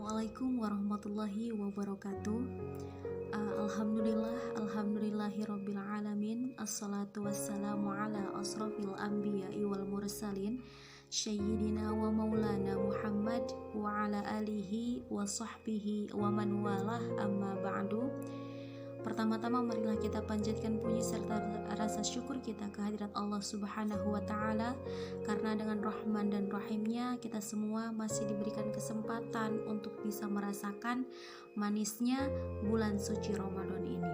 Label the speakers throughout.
Speaker 1: Assalamualaikum warahmatullahi wabarakatuh. Alhamdulillahirabbil alamin. Assalatu wassalamu ala asrofil anbiya'i wal mursalin Sayyidina wa maulana Muhammad wa ala alihi wa sahbihi wa man walah, amma ba'du. Pertama-tama marilah kita panjatkan puji serta rasa syukur kita kehadirat Allah Subhanahu wa Ta'ala, karena dengan Rahman dan Rahimnya kita semua masih diberikan kesempatan untuk bisa merasakan manisnya bulan suci Ramadan ini.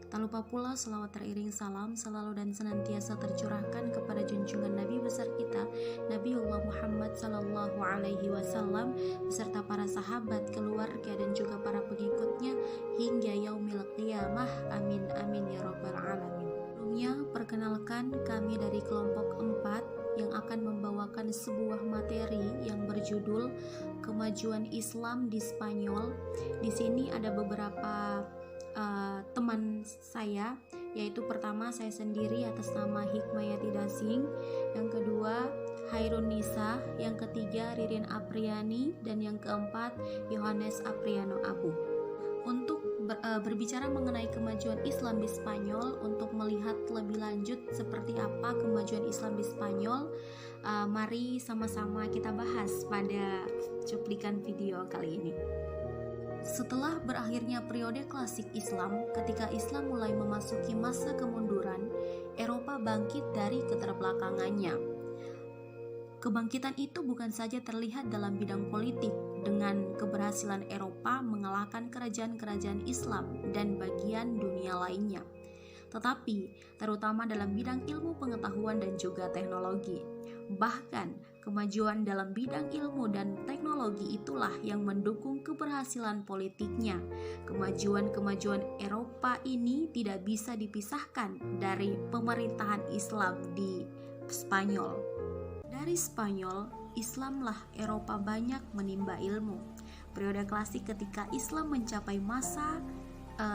Speaker 1: Tak lupa pula selawat teriring salam selalu dan senantiasa tercurahkan kepada junjungan Nabi besar kita, Nabiullah Muhammad sallallahu alaihi wasallam, beserta para sahabat, keluarga dan juga para pengikutnya hingga yaumil qiyamah. Amin amin ya rabbal alamin. Sebelumnya, perkenalkan kami dari kelompok 4 yang akan membawakan sebuah materi yang berjudul Kemajuan Islam di Spanyol. Di sini ada beberapa teman saya, yaitu pertama saya sendiri atas nama Hikmayati Dasing, yang kedua Hairun Nisa, yang ketiga Ririn Apriani, dan yang keempat Yohanes Apriano Abu. Untuk berbicara mengenai kemajuan Islam di Spanyol, untuk melihat lebih lanjut seperti apa kemajuan Islam di Spanyol, mari sama-sama kita bahas pada cuplikan video kali ini. Setelah berakhirnya periode klasik Islam, ketika Islam mulai memasuki masa kemunduran, Eropa bangkit dari keterbelakangannya. Kebangkitan itu bukan saja terlihat dalam bidang politik, dengan keberhasilan Eropa mengalahkan kerajaan-kerajaan Islam dan bagian dunia lainnya, tetapi terutama dalam bidang ilmu pengetahuan dan juga teknologi. Bahkan kemajuan dalam bidang ilmu dan teknologi itulah yang mendukung keberhasilan politiknya. Kemajuan-kemajuan Eropa ini tidak bisa dipisahkan dari pemerintahan Islam di Spanyol. Dari Spanyol, Islamlah Eropa banyak menimba ilmu. Periode klasik ketika Islam mencapai masa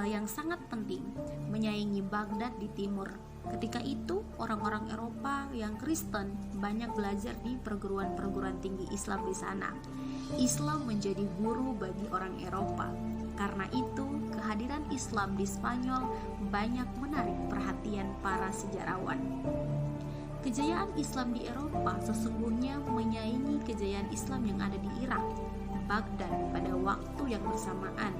Speaker 1: yang sangat penting, menyaingi Baghdad di timur. Ketika itu, orang-orang Eropa yang Kristen banyak belajar di perguruan-perguruan tinggi Islam di sana. Islam menjadi guru bagi orang Eropa. Karena itu, kehadiran Islam di Spanyol banyak menarik perhatian para sejarawan. Kejayaan Islam di Eropa sesungguhnya menyaingi kejayaan Islam yang ada di Irak, Baghdad pada waktu yang bersamaan.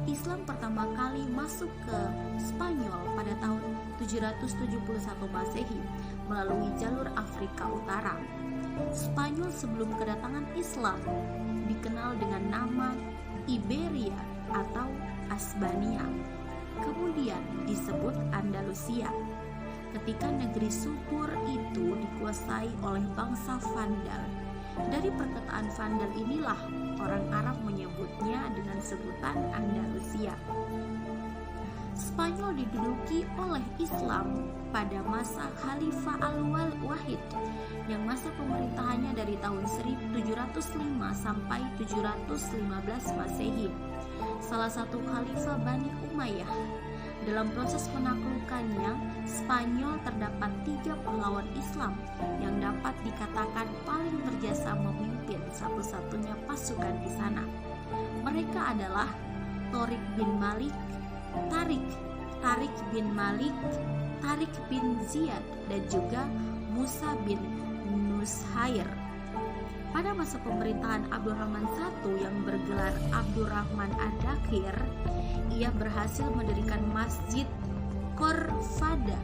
Speaker 1: Islam pertama kali masuk ke Spanyol pada tahun 771 Masehi melalui jalur Afrika Utara. Spanyol sebelum kedatangan Islam dikenal dengan nama Iberia atau Asbania, kemudian disebut Andalusia. Ketika negeri subur itu dikuasai oleh bangsa Vandal. Dari perkataan Vandal inilah orang Arab menyebutnya dengan sebutan Andalusia. Spanyol diduduki oleh Islam pada masa Khalifah Al-Wahid yang masa pemerintahannya dari tahun 1705 sampai 715 Masehi. Salah satu Khalifah Bani Umayyah. Dalam proses penaklukannya, Spanyol terdapat 3 pahlawan Islam yang dapat dikatakan paling berjasa memimpin satu-satunya pasukan di sana. Mereka adalah Tarik bin Malik, Tarik bin Malik, Tarik bin Ziyad, dan juga Musa bin Nushair. Pada masa pemerintahan Abdurrahman I yang bergelar Abdurrahman Ad-Dakhir, ia berhasil mendirikan Masjid Corfada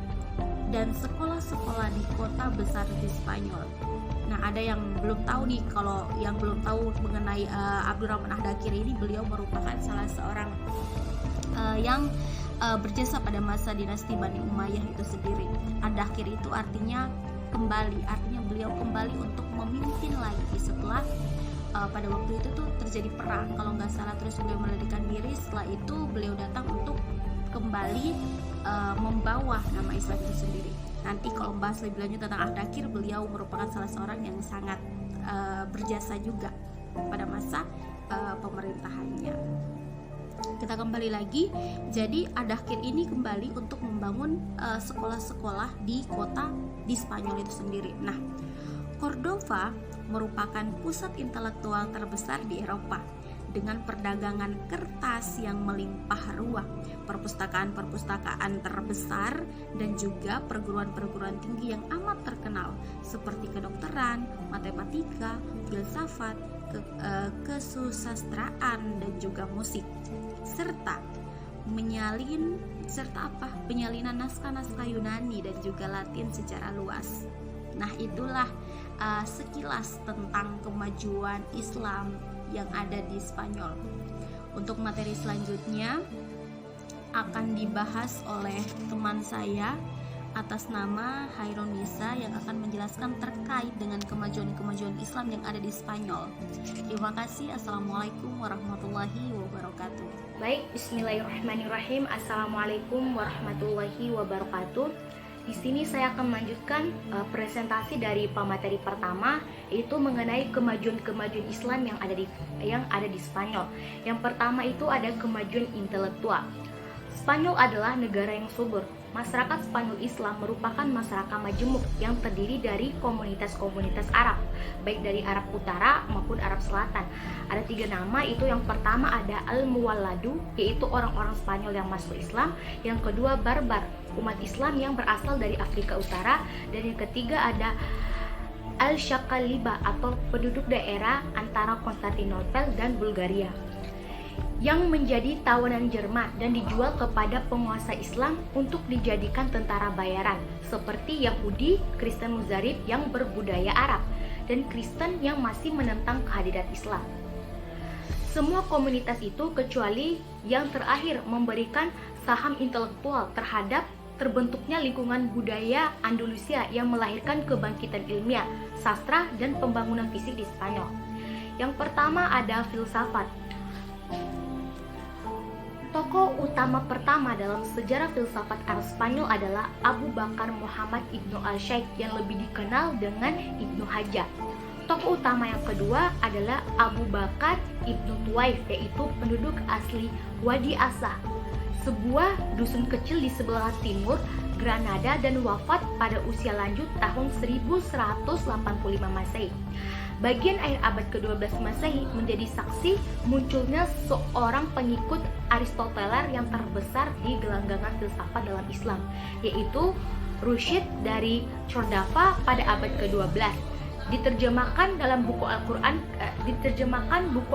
Speaker 1: dan sekolah-sekolah di kota besar di Spanyol. Nah, ada yang belum tahu nih, kalau yang belum tahu mengenai Abdurrahman Ad-Dakhir ini, beliau merupakan salah seorang yang berjasa pada masa dinasti Bani Umayyah itu sendiri. Ad-Dakhir itu artinya kembali, artinya beliau kembali untuk memimpin lagi setelah pada waktu itu tuh terjadi perang kalau nggak salah, terus beliau melarikan diri. Setelah itu beliau datang untuk kembali membawa nama Islam itu sendiri. Nanti kalau membahas lebih lanjut tentang Ad-Dakhir, beliau merupakan salah seorang yang sangat berjasa juga pada masa pemerintahannya. Kita kembali lagi, jadi Ad-Dakhir ini kembali untuk membangun sekolah-sekolah di kota di Spanyol itu sendiri. Nah, Cordova merupakan pusat intelektual terbesar di Eropa. dengan perdagangan kertas yang melimpah ruah, perpustakaan-perpustakaan terbesar, dan juga perguruan-perguruan tinggi yang amat terkenal seperti kedokteran, matematika, filsafat, kesusastraan, dan juga musik, serta penyalinan naskah-naskah Yunani dan juga Latin secara luas. Nah, itulah sekilas tentang kemajuan Islam yang ada di Spanyol. Untuk materi selanjutnya akan dibahas oleh teman saya atas nama Hairunisa yang akan menjelaskan terkait dengan kemajuan-kemajuan Islam yang ada di Spanyol. Terima kasih. Assalamualaikum warahmatullahi wabarakatuh.
Speaker 2: Baik, bismillahirrahmanirrahim. Assalamualaikum warahmatullahi wabarakatuh. Di sini saya akan melanjutkan presentasi dari pemateri pertama, yaitu mengenai kemajuan-kemajuan Islam yang ada di Spanyol. Yang pertama itu ada kemajuan intelektual. Spanyol adalah negara yang subur. Masyarakat Spanyol Islam merupakan masyarakat majemuk yang terdiri dari komunitas-komunitas Arab, baik dari Arab Utara maupun Arab Selatan. Ada 3 nama, itu yang pertama ada Al-Muwalladu, yaitu orang-orang Spanyol yang masuk Islam. Yang kedua Barbar, umat Islam yang berasal dari Afrika Utara. Dan yang ketiga ada Al-Shaqaliba atau penduduk daerah antara Konstantinopel dan Bulgaria, yang menjadi tawanan Jerman dan dijual kepada penguasa Islam untuk dijadikan tentara bayaran, seperti Yahudi, Kristen Muzarib yang berbudaya Arab, dan Kristen yang masih menentang kehadiran Islam. Semua komunitas itu kecuali yang terakhir memberikan saham intelektual terhadap terbentuknya lingkungan budaya Andalusia yang melahirkan kebangkitan ilmiah, sastra, dan pembangunan fisik di Spanyol. Yang pertama ada filsafat. Tokoh utama pertama dalam sejarah filsafat Arab Spanyol adalah Abu Bakar Muhammad Ibnu al-Shaikh yang lebih dikenal dengan Ibnu Hajar. Tokoh utama yang kedua adalah Abu Bakar Ibnu Tuwaif, yaitu penduduk asli Wadi Asa, sebuah dusun kecil di sebelah timur Granada, dan wafat pada usia lanjut tahun 1185 Masehi. Bagian akhir abad ke-12 Masehi menjadi saksi munculnya seorang pengikut Aristoteles yang terbesar di gelanggangan filsafat dalam Islam, yaitu Rushd dari Cordova pada abad ke-12. Diterjemahkan buku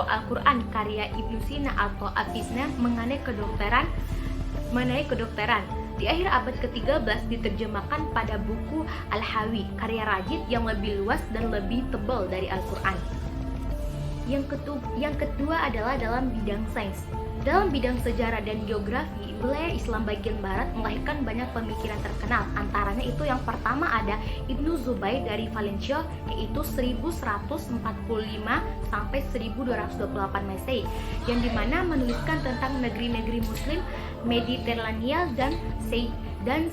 Speaker 2: Al-Quran karya Ibnu Sina atau Avicenna mengenai kedokteran. Di akhir abad ke-13 diterjemahkan pada buku Al-Hawi karya Rajid yang lebih luas dan lebih tebal dari Al-Quran. Yang kedua adalah dalam bidang sains. Dalam bidang sejarah dan geografi, wilayah Islam bagian barat melahirkan banyak pemikiran terkenal. Antaranya itu yang pertama ada Ibnu Zubair dari Valencia, yaitu 1145 sampai 1228 Masehi, yang dimana menuliskan tentang negeri-negeri Muslim Mediterania dan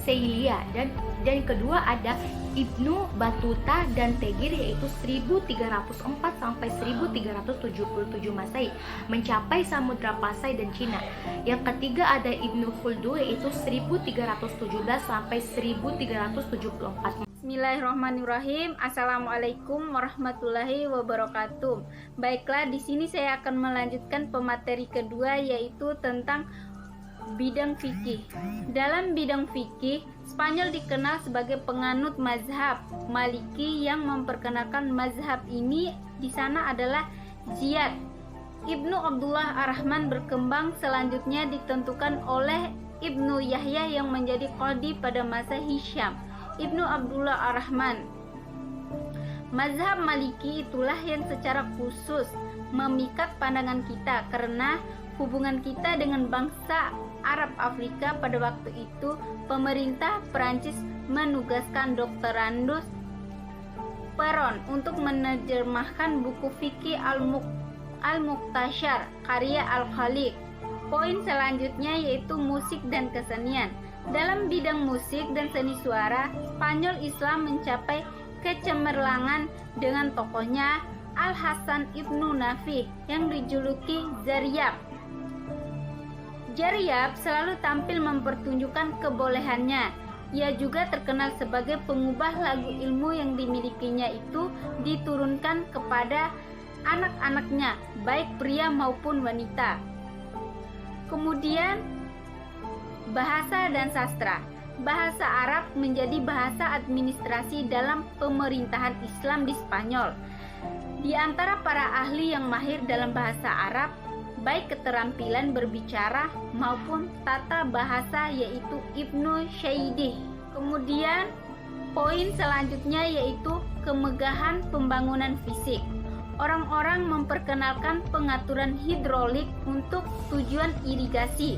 Speaker 2: Seylia. Dan kedua ada Ibnu Battuta dan Tegir, yaitu 1304 sampai 1377 Masehi, mencapai Samudra Pasai dan Cina. Yang ketiga ada Ibnu Khaldun, yaitu 1317 sampai 1374.
Speaker 3: Bismillahirrahmanirrahim. Assalamualaikum warahmatullahi wabarakatuh. Baiklah, di sini saya akan melanjutkan pemateri kedua, yaitu tentang bidang fikih. Dalam bidang fikih, Spanyol dikenal sebagai penganut mazhab Maliki. Yang memperkenalkan mazhab ini di sana adalah Ziyad. Ibnu Abdullah Ar-Rahman berkembang selanjutnya ditentukan oleh Ibnu Yahya yang menjadi qadhi pada masa Hisham. Ibnu Abdullah Ar-Rahman. Mazhab Maliki itulah yang secara khusus memikat pandangan kita karena hubungan kita dengan bangsa Arab Afrika. Pada waktu itu pemerintah Perancis menugaskan Dr. Randus Peron untuk menerjemahkan buku fikih Al-Muqtashar karya Al-Khaliq. Poin selanjutnya yaitu musik dan kesenian. Dalam bidang musik dan seni suara, Spanyol Islam mencapai kecemerlangan dengan tokohnya Al-Hasan Ibnu Nafi yang dijuluki Zaryab. Zaryab selalu tampil mempertunjukkan kebolehannya. Ia juga terkenal sebagai pengubah lagu ilmu yang dimilikinya itu diturunkan kepada anak-anaknya, baik pria maupun wanita. Kemudian, bahasa dan sastra. Bahasa Arab menjadi bahasa administrasi dalam pemerintahan Islam di Spanyol. Di antara para ahli yang mahir dalam bahasa Arab, baik keterampilan berbicara maupun tata bahasa, yaitu Ibnu Syaidih. Kemudian, poin selanjutnya yaitu kemegahan pembangunan fisik. Orang-orang memperkenalkan pengaturan hidrolik untuk tujuan irigasi.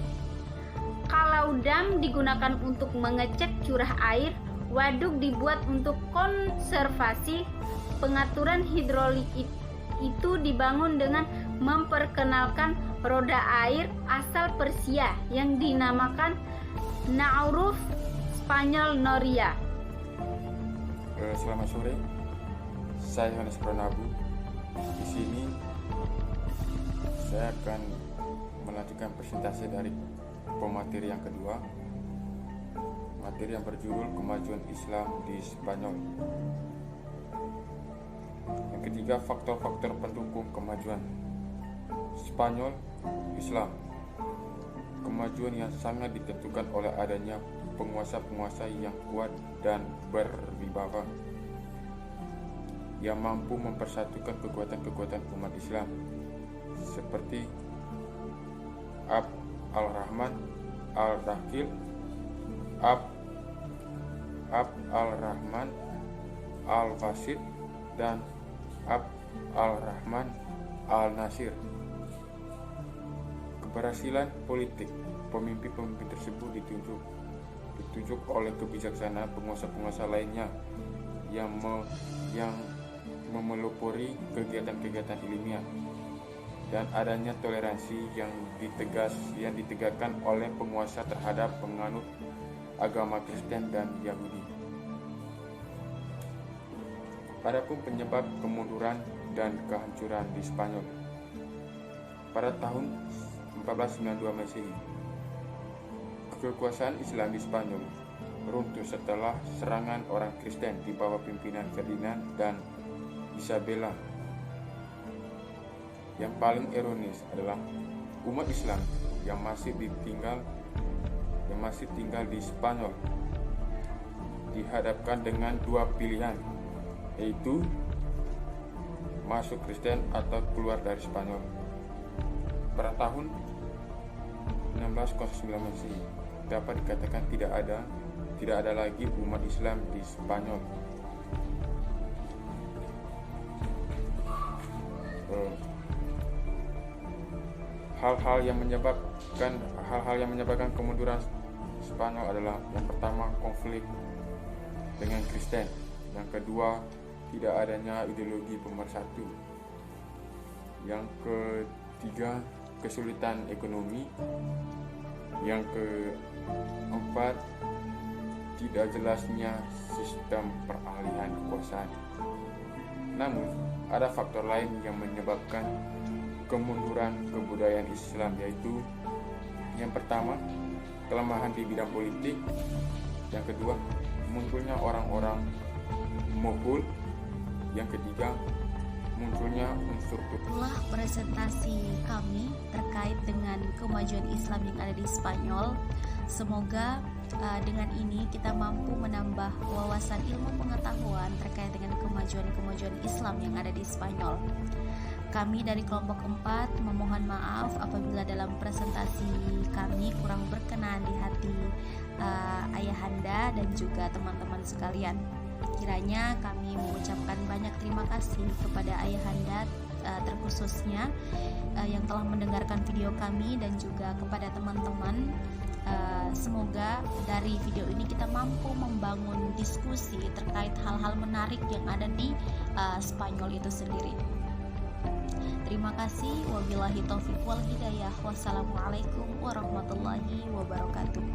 Speaker 3: Kalau dam digunakan untuk mengecek curah air, waduk dibuat untuk konservasi. Pengaturan hidrolik itu dibangun dengan memperkenalkan roda air asal Persia yang dinamakan Na'uruf, Spanyol Noria.
Speaker 4: Selamat sore, saya Yohanes Pranabu. Di sini saya akan melanjutkan presentasi dari pemateri yang kedua, materi yang berjudul Kemajuan Islam di Spanyol. Yang ketiga, faktor-faktor pendukung kemajuan Spanyol Islam. Kemajuan yang sangat ditentukan oleh adanya penguasa-penguasa yang kuat dan berwibawa, yang mampu mempersatukan kekuatan-kekuatan umat Islam seperti Abd al-Rahman al-Dakhil, Abd al-Rahman al-Basit, dan Abd al-Rahman al-Nasir. Keberhasilan politik pemimpin-pemimpin tersebut ditunjuk oleh kebijaksanaan penguasa-penguasa lainnya yang memelopori kegiatan-kegiatan ilmiah dan adanya toleransi yang ditegakkan oleh penguasa terhadap penganut agama Kristen dan Yahudi. Adapun penyebab kemunduran dan kehancuran di Spanyol. Pada tahun 1492 Masehi, kekuasaan Islam di Spanyol runtuh setelah serangan orang Kristen di bawah pimpinan Ferdinand dan Isabella. Yang paling ironis adalah umat Islam yang masih tinggal di Spanyol dihadapkan dengan dua pilihan, yaitu masuk Kristen atau keluar dari Spanyol. Pada tahun 1609 Masehi dapat dikatakan tidak ada lagi umat Islam di Spanyol. Hal-hal yang menyebabkan kemunduran Spanyol adalah yang pertama, konflik dengan Kristen. Yang kedua, tidak adanya ideologi pemersatu. Yang ketiga, kesulitan ekonomi. Yang keempat, tidak jelasnya sistem peralihan kekuasaan. Namun, ada faktor lain yang menyebabkan kemunduran kebudayaan Islam, yaitu yang pertama, kelemahan di bidang politik. Yang kedua, munculnya orang-orang Moghul. Yang ketiga, munculnya unsur
Speaker 1: Itulah presentasi kami terkait dengan kemajuan Islam yang ada di Spanyol. Semoga dengan ini kita mampu menambah wawasan ilmu pengetahuan terkait dengan kemajuan Islam yang ada di Spanyol. Kami dari kelompok 4 memohon maaf apabila dalam presentasi kami kurang berkenan di hati ayahanda dan juga teman-teman sekalian. Kiranya kami mengucapkan banyak terima kasih kepada ayahanda terkhususnya yang telah mendengarkan video kami, dan juga kepada teman-teman. Semoga dari video ini kita mampu membangun diskusi terkait hal-hal menarik yang ada di Spanyol itu sendiri. Terima kasih. Wabillahi taufiq wal hidayah. Wassalamualaikum warahmatullahi wabarakatuh.